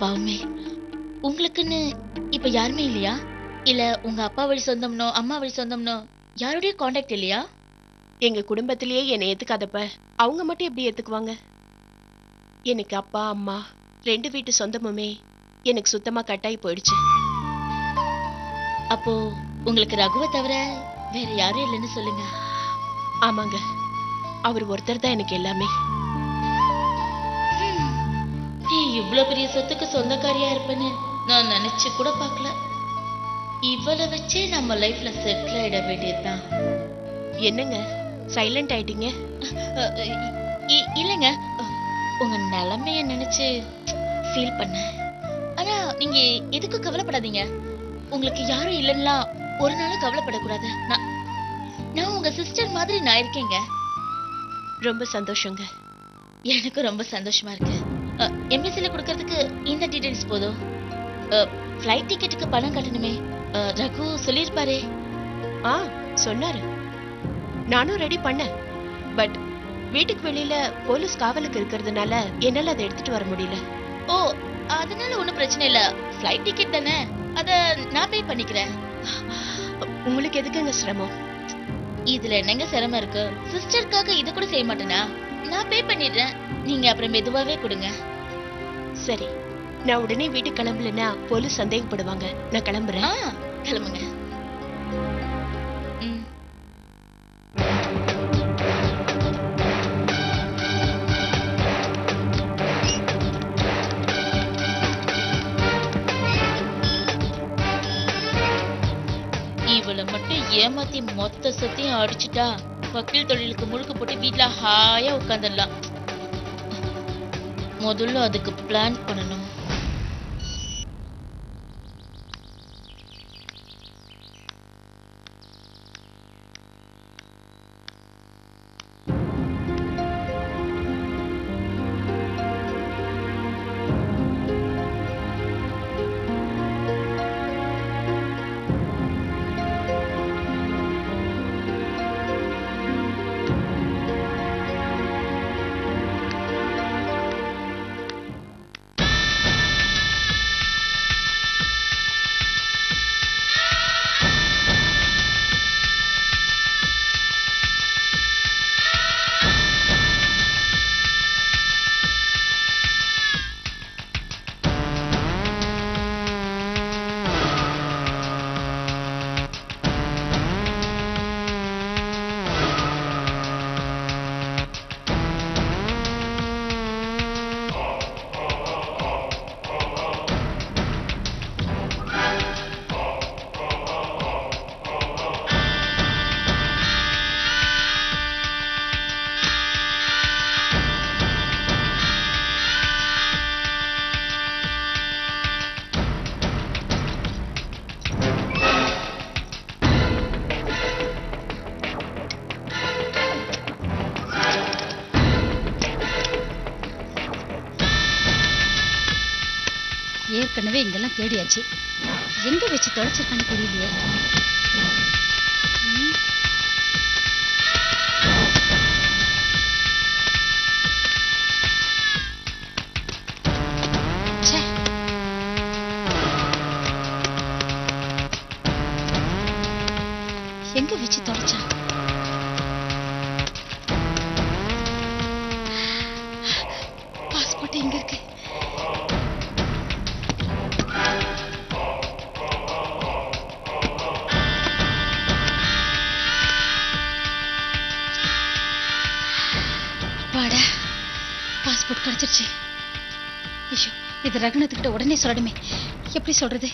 பாவமே. உங்களுக்குன்னு இப்ப யாருமே இல்லையா? இல்ல உங்க அப்பா வழி சொந்தம்னோ அம்மா வழி சொந்தம்னோ யாருடைய காண்டாக்ட் இல்லையா? எங்க குடும்பத்திலேயே என்னை ஏத்துக்காதப்ப அவங்க மட்டும் எப்படி ஏத்துக்குவாங்க? எனக்கு அப்பா அம்மா 2 வீட்டு சொந்தமுமே எனக்கு சுத்தமா கட்டாயி போயிடுச்சு. அப்போ உங்களுக்கு ரகுவை தவிர வேற யாரும் இல்லைன்னு சொல்லுங்க. ஆமாங்க, அவர் ஒருத்தர் தான் எனக்கு எல்லாமே. நீ இவ்வளவு பெரிய சொத்துக்கு சொந்தக்காரியா இருப்பேன்னு நான் நினைச்சு கூட பார்க்கல. இவளை வச்சே நம்ம லைஃப்ல செட்டில் ஆயிட வேண்டியதுதான். என்னங்க சைலண்ட் ஆயிட்டீங்க? இல்லைங்க, உங்க நிலைமைய நினைச்சு ஃபீல் பண்ண. ஆனா நீங்க எதுக்கு கவலைப்படாதீங்க. உங்களுக்கு யாரும் இல்லைன்னா ஒரு நாளும் கவலைப்படக்கூடாது. நான் உங்க சிஸ்டர் மாதிரி நான் இருக்கேங்க. ரொம்ப சந்தோஷங்க. எனக்கு ரொம்ப சந்தோஷமா இருக்கு. எம்எஸ்சில கொடுக்கறதுக்கு இந்த டீடைல்ஸ் போதும். ஃப்ளைட் டிக்கெட்டுக்கு பணம் கட்டணுமே, ரகு சொல்லியிருப்பாரே. சொன்னாரு. நானும் ரெடி பண்ணேன். பட் வீட்டுக்கு வெளியில போலீஸ் காவலுக்கு இருக்கிறதுனால என்னால அதை எடுத்துட்டு வர முடியல. ஓ, அதனால ஒண்ணும் பிரச்சனை இல்ல. ஃப்ளைட் டிக்கெட் தானே, அத நான் பே பண்ணிக்கிறேன். உங்களுக்கு எதுக்குங்க சிரமம்? இதுல என்னங்க சிரமம் இருக்கு? சிஸ்டருக்காக இது கூட செய்ய மாட்டேனா? நான் பே பண்ணிடுறேன். நீங்க அப்புறம் மெதுவாவே கொடுங்க. சரி, நான் உடனே வீட்டுக்கு கிளம்பலன்னா போலீஸ் சந்தேகப்படுவாங்க. நான் கிளம்புறேன். கிளம்புங்க. இவளை மட்டும் ஏமாத்தி மொத்த சொத்தையும் அடிச்சுட்டா வக்கீல் தொழிலுக்கு முழுக்க போட்டு வீட்டுல ஹாயா உட்காந்துடலாம். முதல்ல அதுக்கு பிளான் பண்ணணும். ஏற்கனவே இங்கெல்லாம் தேடியாச்சு. எங்க வச்சு தொலைச்சிருக்கான்னு தெரியலையே. எங்க வச்சு தொலைச்சா? பாஸ்போர்ட் எங்க இருக்கு? பாஸ்போர்ட் கிடைச்சிருச்சு. ஐயோ, இது ரகுநாத்கிட்ட உடனே சொல்லணுமே. எப்படி சொல்றது?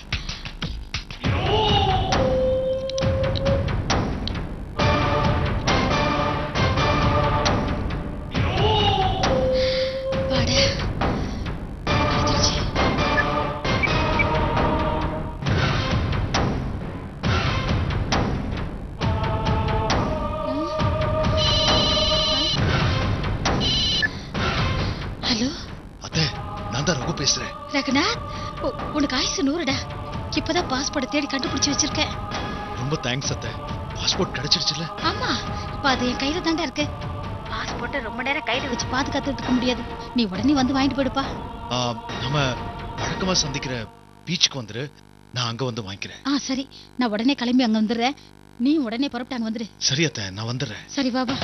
ரகுநாத், உனக்கு ஆயுசு 100டா. இப்பதான் பாஸ்போர்ட் தேடி கண்டுபிடிச்சு வச்சிருக்கேன். ரொம்ப தேங்க்ஸ் அத்தை. பாஸ்போர்ட் கிடைச்சிருச்சுல? ஆமா, இப்ப அது என் கையில தாண்டா இருக்கு. பாஸ்போர்ட் ரொம்ப நேரம் கையில வச்சு பாதுகாத்துட்டு இருக்க முடியாது. நீ உடனே வந்து வாங்கிட்டு போயிடுப்பா. நம்ம வழக்கமா சந்திக்கிற பீச்சுக்கு வந்துரு, நான் அங்க வந்து வாங்கிக்கிறேன். சரி, நான் உடனே கிளம்பி அங்க வந்துடுறேன். நீ உடனே புறப்பட்டு அங்க வந்துரு. சரி அத்தை, நான் வந்துடுறேன். சரி, வா வா.